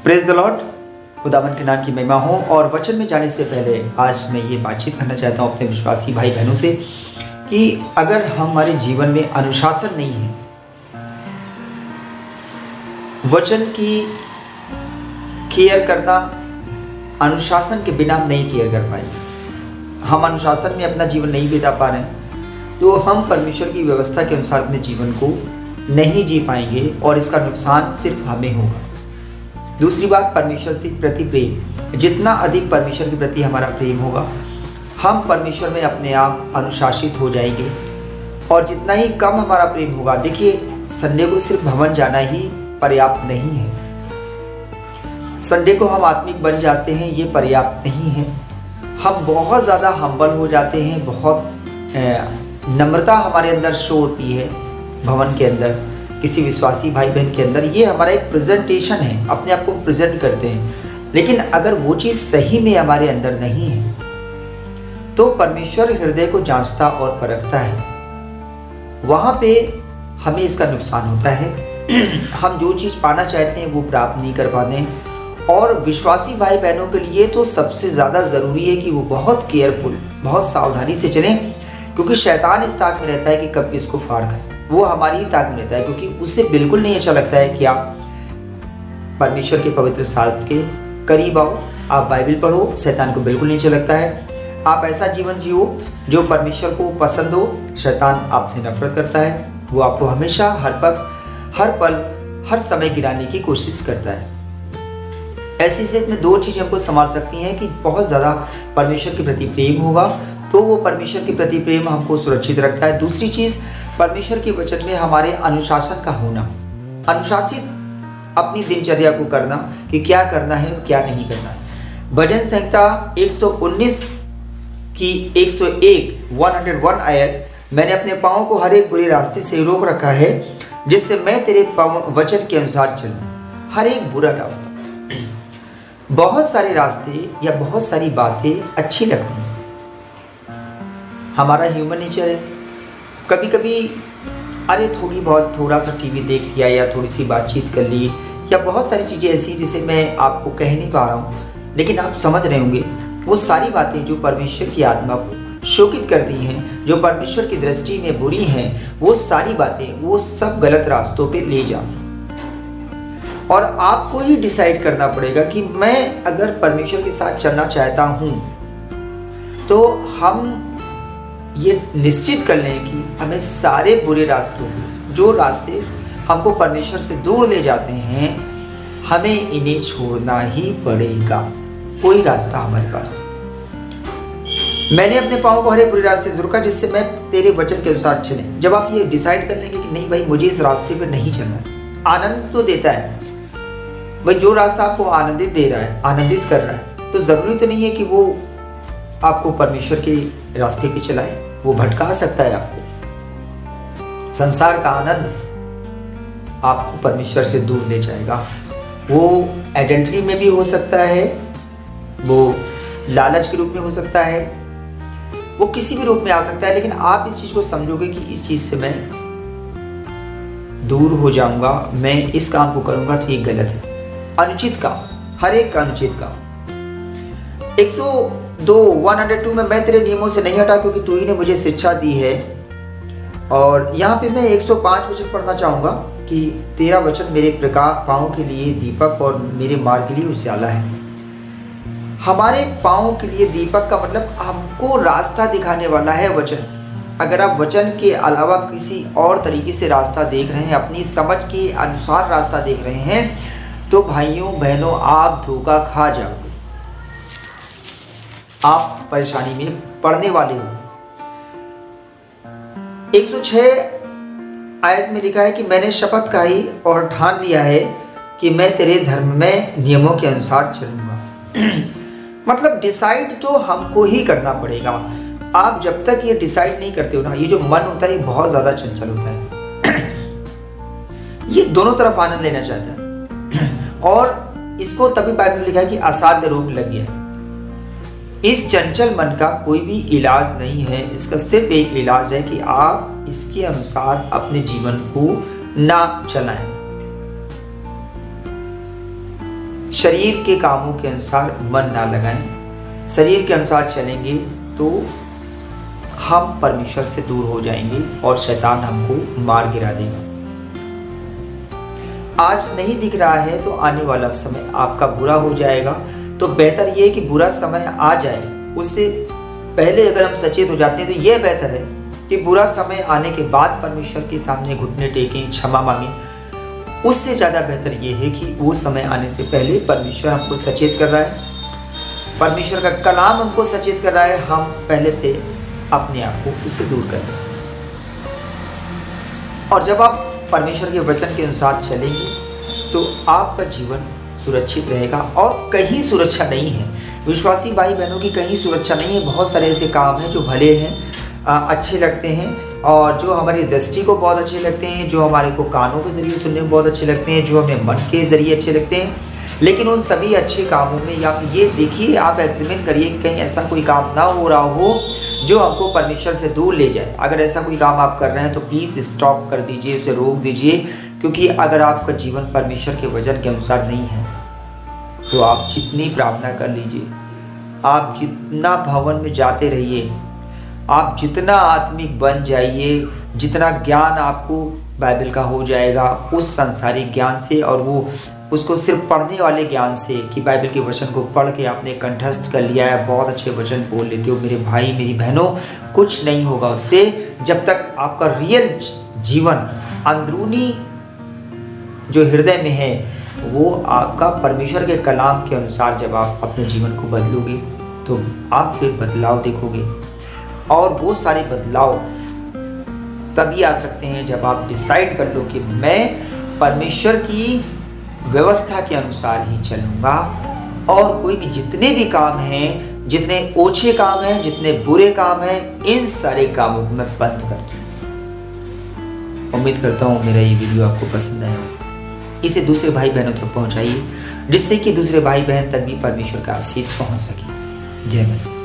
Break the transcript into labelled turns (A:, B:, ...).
A: Praise the Lord. खुदावन के नाम की महिमा हो। और वचन में जाने से पहले आज मैं ये बातचीत करना चाहता हूँ अपने विश्वासी भाई बहनों से कि अगर हमारे जीवन में अनुशासन नहीं है, वचन की केयर करना अनुशासन के बिना हम नहीं केयर कर पाएंगे। हम अनुशासन में अपना जीवन नहीं बिता पा रहे हैं तो हम परमेश्वर की व्यवस्था के अनुसार अपने जीवन को नहीं जी पाएंगे और इसका नुकसान सिर्फ हमें होगा। दूसरी बात, परमेश्वर से प्रति प्रेम। जितना अधिक परमेश्वर के प्रति हमारा प्रेम होगा, हम परमेश्वर में अपने आप अनुशासित हो जाएंगे। और जितना ही कम हमारा प्रेम होगा, देखिए संडे को सिर्फ भवन जाना ही पर्याप्त नहीं है। संडे को हम आत्मिक बन जाते हैं, ये पर्याप्त नहीं है। हम बहुत ज़्यादा हम्बल हो जाते हैं, बहुत नम्रता हमारे अंदर शो होती है भवन के अंदर, किसी विश्वासी भाई बहन के अंदर। ये हमारा एक प्रेजेंटेशन है, अपने आप को प्रेजेंट करते हैं। लेकिन अगर वो चीज़ सही में हमारे अंदर नहीं है तो परमेश्वर हृदय को जांचता और परखता है, वहाँ पे हमें इसका नुकसान होता है। हम जो चीज़ पाना चाहते हैं वो प्राप्त नहीं कर पाते हैं। और विश्वासी भाई बहनों के लिए तो सबसे ज़्यादा ज़रूरी है कि वो बहुत केयरफुल, बहुत सावधानी से चलें, क्योंकि शैतान इस ताक में रहता है कि कब किसको फाड़ खाए। वो हमारी ही ताक में रहता है, क्योंकि उसे बिल्कुल नहीं अच्छा लगता है कि आप परमेश्वर के पवित्र शास्त्र के करीब आओ, आप बाइबल पढ़ो। शैतान को बिल्कुल नहीं अच्छा लगता है आप ऐसा जीवन जियो जो परमेश्वर को पसंद हो। शैतान आपसे नफरत करता है, वो आपको हमेशा हर वक्त, हर पल, हर समय गिराने की कोशिश करता है। ऐसी स्थिति में दो चीज़ें हमको संभाल सकती हैं कि बहुत ज़्यादा परमेश्वर के प्रति प्रेम होगा तो वो परमेश्वर के प्रति प्रेम हमको सुरक्षित रखता है। दूसरी चीज़, परमेश्वर के वचन में हमारे अनुशासन का होना, अनुशासित अपनी दिनचर्या को करना कि क्या करना है और क्या नहीं करना है। भजन संहिता 119 की 101 आयत, मैंने अपने पाँव को हर एक बुरे रास्ते से रोक रखा है जिससे मैं तेरे वचन के अनुसार चलूं। हर एक बुरा रास्ता, बहुत सारे रास्ते या बहुत सारी बातें अच्छी लगती हैं, हमारा ह्यूमन नेचर है। कभी कभी अरे थोड़ा सा टीवी देख लिया या थोड़ी सी बातचीत कर ली या बहुत सारी चीज़ें ऐसी जिसे मैं आपको कह नहीं पा रहा हूँ, लेकिन आप समझ रहे होंगे वो सारी बातें जो परमेश्वर की आत्मा को शोकित करती हैं, जो परमेश्वर की दृष्टि में बुरी हैं, वो सारी बातें वो सब गलत रास्तों पे ले जाती हैं। और आपको ही डिसाइड करना पड़ेगा कि मैं अगर परमेश्वर के साथ चलना चाहता हूँ तो हम ये निश्चित कर लें कि हमें सारे बुरे रास्तों, जो रास्ते हमको परमेश्वर से दूर ले जाते हैं, हमें इन्हें छोड़ना ही पड़ेगा। कोई रास्ता हमारे पास नहीं। मैंने अपने पाँव को हर एक बुरे रास्ते से रोका जिससे मैं तेरे वचन के अनुसार चले। जब आप ये डिसाइड कर लेंगे कि नहीं भाई मुझे इस रास्ते पर नहीं चलना है, आनंद तो देता है भाई, जो रास्ता आपको आनंदित दे रहा है, आनंदित कर रहा है, तो ज़रूरी तो नहीं है कि वो आपको परमेश्वर के रास्ते पे चलाए। वो भटका सकता है आपको। संसार का आनंद आपको परमेश्वर से दूर ले जाएगा। वो एडल्ट्री में भी हो सकता है, वो लालच के रूप में हो सकता है, वो किसी भी रूप में आ सकता है। लेकिन आप इस चीज़ को समझोगे कि इस चीज़ से मैं दूर हो जाऊंगा, मैं इस काम को करूंगा तो ये गलत है। अनुचित काम, हर एक का अनुचित काम। 102 में मैं तेरे नियमों से नहीं हटा क्योंकि तू ही ने मुझे शिक्षा दी है। और यहाँ पे मैं 105 वचन पढ़ना चाहूँगा कि तेरा वचन मेरे पाँव के लिए दीपक और मेरे मार्ग के लिए उजाला है। हमारे पाँव के लिए दीपक का मतलब हमको रास्ता दिखाने वाला है वचन। अगर आप वचन के अलावा किसी और तरीके से रास्ता देख रहे हैं, अपनी समझ के अनुसार रास्ता देख रहे हैं, तो भाइयों बहनों आप धोखा खा जाओगे, आप परेशानी में पड़ने वाले हो। 106 आयत में लिखा है कि मैंने शपथ खाई और ठान लिया है कि मैं तेरे धर्म में नियमों के अनुसार चलूंगा। मतलब डिसाइड तो हमको ही करना पड़ेगा। आप जब तक ये डिसाइड नहीं करते हो ना, ये जो मन होता है ये बहुत ज़्यादा चंचल होता है। ये दोनों तरफ आनंद लेना चाहता है और इसको तभी बाइबल में लिखा है कि असाध्य रोग लग गया। इस चंचल मन का कोई भी इलाज नहीं है। इसका सिर्फ एक इलाज है कि आप इसके अनुसार अपने जीवन को ना चलाएं। शरीर के कामों के अनुसार मन ना लगाएं। शरीर के अनुसार चलेंगे तो हम परमेश्वर से दूर हो जाएंगे और शैतान हमको मार गिरा देगा। आज नहीं दिख रहा है तो आने वाला समय आपका बुरा हो जाएगा। तो बेहतर ये है कि बुरा समय आ जाए उससे पहले अगर हम सचेत हो जाते हैं तो ये बेहतर है कि बुरा समय आने के बाद परमेश्वर के सामने घुटने टेकें, क्षमा मांगें। उससे ज़्यादा बेहतर ये है कि वो समय आने से पहले परमेश्वर हमको सचेत कर रहा है, परमेश्वर का कलाम हमको सचेत कर रहा है, हम पहले से अपने आप को उससे दूर करें। और जब आप परमेश्वर के वचन के अनुसार चलेंगे तो आपका जीवन सुरक्षित रहेगा और कहीं सुरक्षा नहीं है। विश्वासी भाई बहनों की कहीं सुरक्षा नहीं है। बहुत सारे ऐसे काम हैं जो भले हैं, अच्छे लगते हैं और जो हमारी दृष्टि को बहुत अच्छे लगते हैं, जो हमारे को कानों के ज़रिए सुनने में बहुत अच्छे लगते हैं, जो हमें मन के ज़रिए अच्छे लगते हैं। लेकिन उन सभी अच्छे कामों में या ये देखिए, आप एग्जामिन करिए कि कहीं ऐसा कोई काम ना हो रहा हो जो हमको परमेश्वर से दूर ले जाए। अगर ऐसा कोई काम आप कर रहे हैं तो प्लीज़ स्टॉप कर दीजिए, उसे रोक दीजिए। क्योंकि अगर आपका जीवन परमेश्वर के वचन के अनुसार नहीं है तो आप जितनी प्रार्थना कर लीजिए, आप जितना भवन में जाते रहिए, आप जितना आत्मिक बन जाइए, जितना ज्ञान आपको बाइबल का हो जाएगा उस सांसारिक ज्ञान से और वो उसको सिर्फ पढ़ने वाले ज्ञान से कि बाइबल के वचन को पढ़ के आपने कंठस्थ कर लिया है, बहुत अच्छे वचन बोल लेते हो मेरे भाई मेरी बहनों, कुछ नहीं होगा उससे। जब तक आपका रियल जीवन अंदरूनी जो हृदय में है वो आपका परमेश्वर के कलाम के अनुसार जब आप अपने जीवन को बदलोगे तो आप फिर बदलाव देखोगे। और वो सारे बदलाव तभी आ सकते हैं जब आप डिसाइड कर लो कि मैं परमेश्वर की व्यवस्था के अनुसार ही चलूँगा और कोई भी जितने भी काम हैं, जितने ओछे काम हैं, जितने बुरे काम हैं, इन सारे कामों को मैं बंद कर दूँ। उम्मीद करता हूँ मेरा ये वीडियो आपको पसंद आया हो। इसे दूसरे भाई बहनों तक पहुँचाइए जिससे कि दूसरे भाई बहन तक भी परमेश्वर का आशीष पहुँच सके। जय मसीह।